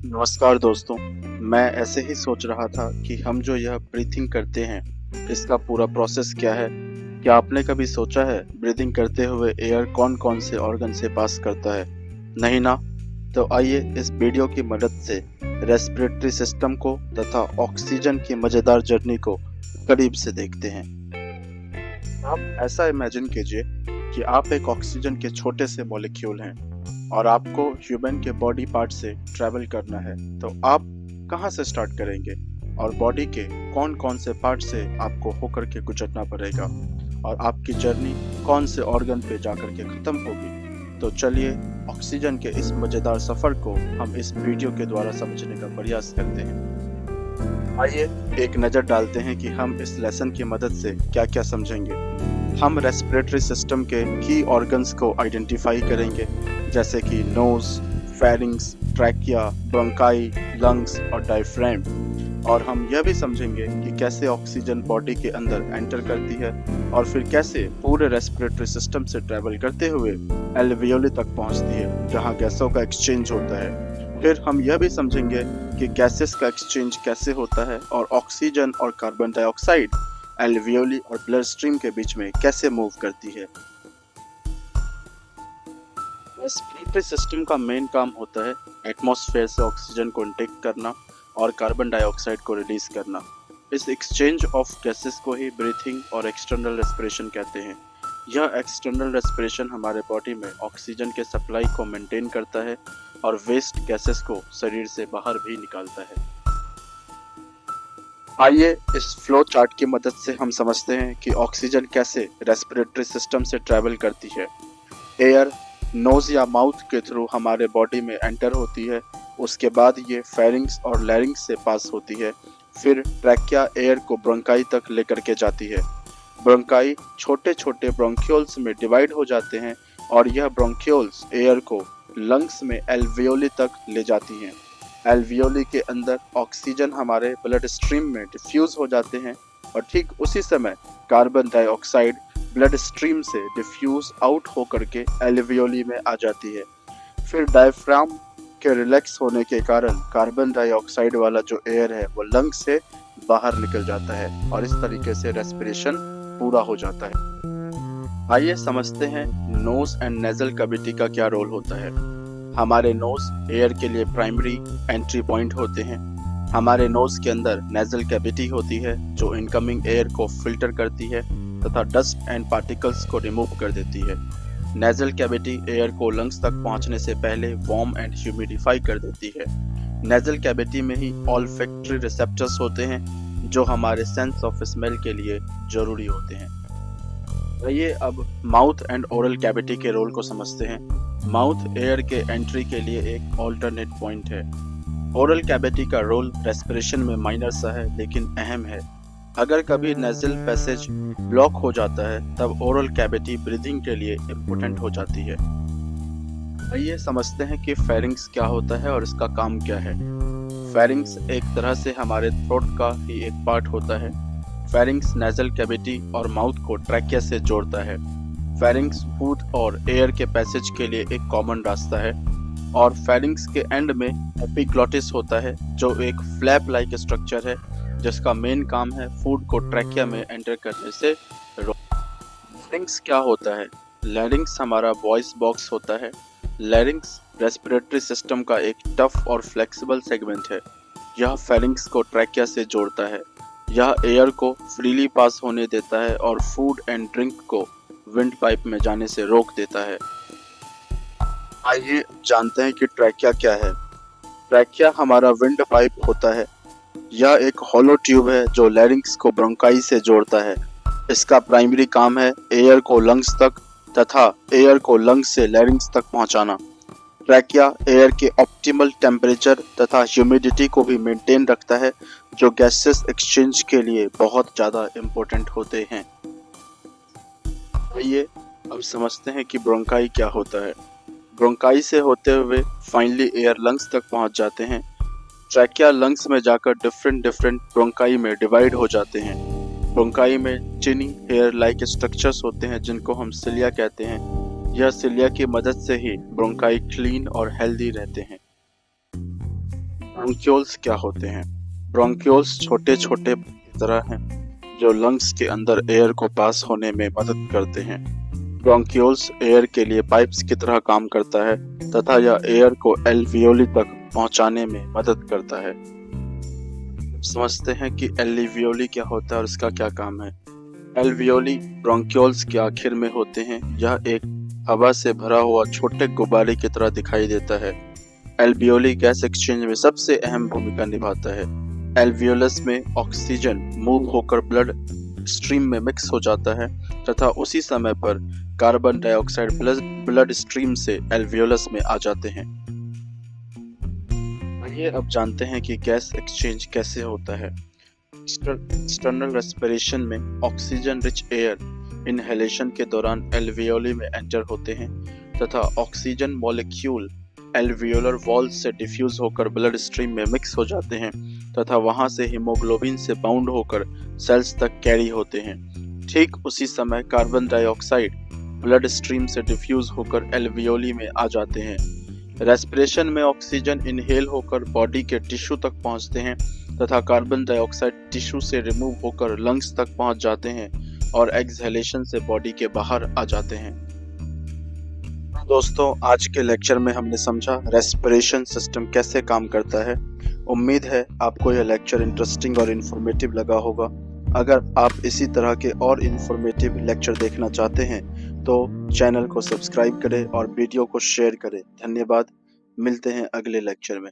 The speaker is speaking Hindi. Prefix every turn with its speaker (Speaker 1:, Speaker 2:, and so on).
Speaker 1: नमस्कार दोस्तों। मैं ऐसे ही सोच रहा था कि हम जो यह ब्रीथिंग करते हैं इसका पूरा प्रोसेस क्या है। क्या आपने कभी सोचा है ब्रीथिंग करते हुए एयर कौन कौन से ऑर्गन से पास करता है? नहीं ना? तो आइए इस वीडियो की मदद से रेस्पिरेटरी सिस्टम को तथा ऑक्सीजन की मजेदार जर्नी को करीब से देखते हैं। आप ऐसा इमेजिन कीजिए कि आप एक ऑक्सीजन के छोटे से मॉलिक्यूल हैं और आपको ह्यूमन के बॉडी पार्ट से ट्रैवल करना है। तो आप कहाँ से स्टार्ट करेंगे और बॉडी के कौन कौन से पार्ट से आपको होकर के गुजरना पड़ेगा और आपकी जर्नी कौन से ऑर्गन पे जाकर के खत्म होगी? तो चलिए ऑक्सीजन के इस मजेदार सफर को हम इस वीडियो के द्वारा समझने का प्रयास करते हैं। आइए एक नज़र डालते हैं कि हम इस लेसन की मदद से क्या क्या समझेंगे। हम रेस्पिरेटरी सिस्टम के की ऑर्गन्स को आइडेंटिफाई करेंगे, जैसे कि nose, pharynx, trachea, bronchi, lungs और डायफ्राम। और हम यह भी समझेंगे कि कैसे ऑक्सीजन बॉडी के अंदर एंटर करती है और फिर कैसे पूरे रेस्पिरेटरी सिस्टम से ट्रैवल करते हुए एल्वियोली तक पहुंचती है, जहां गैसों का एक्सचेंज होता है। फिर हम यह भी समझेंगे कि गैसेस का एक्सचेंज कैसे होता है और ऑक्सीजन और कार्बन डाइऑक्साइड एल्वियोली और ब्लड स्ट्रीम के बीच में कैसे मूव करती है। रेस्पिरेटरी सिस्टम का मेन काम होता है एटमॉस्फेयर से ऑक्सीजन को इनटेक करना और कार्बन डाइऑक्साइड को रिलीज करना। इस एक्सचेंज ऑफ गैसेस को ही ब्रीथिंग और एक्सटर्नल रेस्पिरेशन कहते हैं। यह एक्सटर्नल रेस्पिरेशन हमारे बॉडी में ऑक्सीजन के सप्लाई को मेंटेन करता है और वेस्ट गैसेस को शरीर से बाहर भी निकालता है। आइए इस फ्लो चार्ट की मदद से हम समझते हैं कि ऑक्सीजन कैसे रेस्पिरेटरी सिस्टम से ट्रैवल करती है। एयर नोज या माउथ के थ्रू हमारे बॉडी में एंटर होती है, उसके बाद ये फेरिंग्स और लैरिंग्स से पास होती है। फिर ट्रैकिया एयर को ब्रोंकाई तक लेकर के जाती है। ब्रोंकाई छोटे छोटे ब्रोंक्यूल्स में डिवाइड हो जाते हैं और यह ब्रोंक्यूल्स एयर को लंग्स में एल्वियोली तक ले जाती हैं। एल्वियोली के अंदर ऑक्सीजन हमारे ब्लड स्ट्रीम में डिफ्यूज हो जाते हैं और ठीक उसी समय कार्बन डाइऑक्साइड ब्लड स्ट्रीम से डिफ्यूज आउट होकर के एल्वियोली में आ जाती है। फिर डायफ्राम के रिलैक्स होने के कारण कार्बन डाइऑक्साइड वाला जो एयर है वो लंग से बाहर निकल जाता है और इस तरीके से रेस्पिरेशन पूरा हो जाता है। आइए समझते हैं नोज एंड नेजल कैविटी का क्या रोल होता है। हमारे नोज एयर के लिए प्राइमरी एंट्री पॉइंट होते हैं। हमारे नोज के अंदर नेजल कैविटी होती है जो इनकमिंग एयर को फिल्टर करती है तथा डस्ट एंड पार्टिकल्स को रिमूव कर देती है। नेजल कैविटी एयर को लंग्स तक पहुंचने से पहले वार्म एंड ह्यूमिडिफाई कर देती है। नेजल कैविटी में ही ऑल्फैक्टरी रिसेप्टर्स होते हैं जो हमारे सेंस ऑफ स्मेल के लिए जरूरी होते हैं। आइए अब माउथ एंड ओरल कैविटी के रोल को समझते हैं। माउथ एयर के एंट्री के लिए एक ऑल्टरनेट पॉइंट है। ओरल कैविटी का रोल रेस्पिरेशन में माइनर सा है लेकिन अहम है। अगर कभी नेजल पैसेज ब्लॉक हो जाता है तब ओरल कैविटी ब्रीदिंग के लिए इम्पोर्टेंट हो जाती है। आइए समझते हैं कि फेरिंग्स क्या होता है और इसका काम क्या है। फेरिंग्स एक तरह से हमारे थ्रोट का ही एक पार्ट होता है। फेरिंग्स नेजल कैविटी और माउथ को ट्रैकिया से जोड़ता है। फेरिंग्स फूड और एयर के पैसेज के लिए एक कॉमन रास्ता है और फेरिंग्स के एंड में एपिग्लॉटिस होता है जो एक फ्लैप लाइक स्ट्रक्चर है जिसका मेन काम है फूड को ट्रैकिया में एंटर करने से लैरिंग्स क्या होता है? लैरिंग्स हमारा वॉइस बॉक्स होता है। लैरिंग्स रेस्पिरेटरी सिस्टम का एक टफ और फ्लेक्सिबल सेगमेंट है। यह फेरिंग्स को ट्रैकिया से जोड़ता है। यह एयर को फ्रीली पास होने देता है और फूड एंड ड्रिंक को विंड पाइप में जाने से रोक देता है। आइए जानते हैं कि ट्रैकिया क्या है। ट्रैकिया हमारा विंड पाइप होता है। यह एक हॉलो ट्यूब है जो लैरिंग्स को ब्रोंकाई से जोड़ता है। इसका प्राइमरी काम है एयर को लंग्स तक तथा एयर को लंग्स से लैरिंग्स तक पहुंचाना। ट्रैकिया एयर के ऑप्टिमल टेम्परेचर तथा ह्यूमिडिटी को भी मेंटेन रखता है जो गैसेस एक्सचेंज के लिए बहुत ज़्यादा इम्पोर्टेंट होते हैं। आइए अब समझते हैं कि ब्रोंकाई क्या होता है। ब्रोंकाई से होते हुए फाइनली एयर लंग्स तक पहुंच जाते हैं। ट्रैकिया लंग्स में जाकर डिफरेंट ब्रोंकाई में डिवाइड हो जाते हैं। ब्रोंकाई में चिनी हेयर लाइक स्ट्रक्चर्स होते हैं जिनको हम सिलिया कहते हैं। यह सिलिया की मदद से ही ब्रोंकाई क्लीन और हेल्दी रहते हैं। ब्रोंक्यूल्स क्या होते हैं? ब्रोंक्यूल्स छोटे छोटे की तरह हैं जो लंग्स के अंदर एयर को पास होने में मदद करते हैं। ब्रोंक्यूल्स एयर के लिए पाइप्स की तरह काम करता है तथा यह एयर को एल्वियोली तक पहुंचाने में मदद करता है। समझते हैं कि एल्वियोली क्या होता है और इसका क्या काम है। एल्वियोली ब्रोंक्यूल्स के आखिर में होते हैं। यह एक हवा से भरा हुआ छोटे गुब्बारे की तरह दिखाई देता है। एल्वियोली गैस एक्सचेंज में सबसे अहम भूमिका निभाता है। एल्वियोलस में ऑक्सीजन मूव होकर ब्लड स्ट्रीम में मिक्स हो जाता है तथा उसी समय पर कार्बन डाइऑक्साइड ब्लड स्ट्रीम से एल्वियोलस में आ जाते हैं। आइए अब जानते हैं कि गैस एक्सचेंज कैसे होता है। एक्सटर्नल रेस्पिरेशन में ऑक्सीजन रिच एयर इनहेलेशन के दौरान एल्वियोली में एंटर होते हैं तथा ऑक्सीजन मॉलिक्यूल एल्वियोलर वॉल से डिफ्यूज होकर ब्लड स्ट्रीम में मिक्स हो जाते हैं तथा वहां से हीमोग्लोबिन से बाउंड होकर सेल्स तक कैरी होते हैं। ठीक उसी समय कार्बन डाइऑक्साइड ब्लड स्ट्रीम से डिफ्यूज होकर एल्वियोली में आ जाते हैं। रेस्पिरेशन में ऑक्सीजन इनहेल होकर बॉडी के टिश्यू तक पहुंचते हैं तथा कार्बन डाइऑक्साइड टिश्यू से रिमूव होकर लंग्स तक पहुंच जाते हैं और एक्सहेलेशन से बॉडी के बाहर आ जाते हैं। दोस्तों, आज के लेक्चर में हमने समझा रेस्पिरेशन सिस्टम कैसे काम करता है। उम्मीद है आपको यह लेक्चर इंटरेस्टिंग और इन्फॉर्मेटिव लगा होगा। अगर आप इसी तरह के और इन्फॉर्मेटिव लेक्चर देखना चाहते हैं तो चैनल को सब्सक्राइब करें और वीडियो को शेयर करें। धन्यवाद। मिलते हैं अगले लेक्चर में।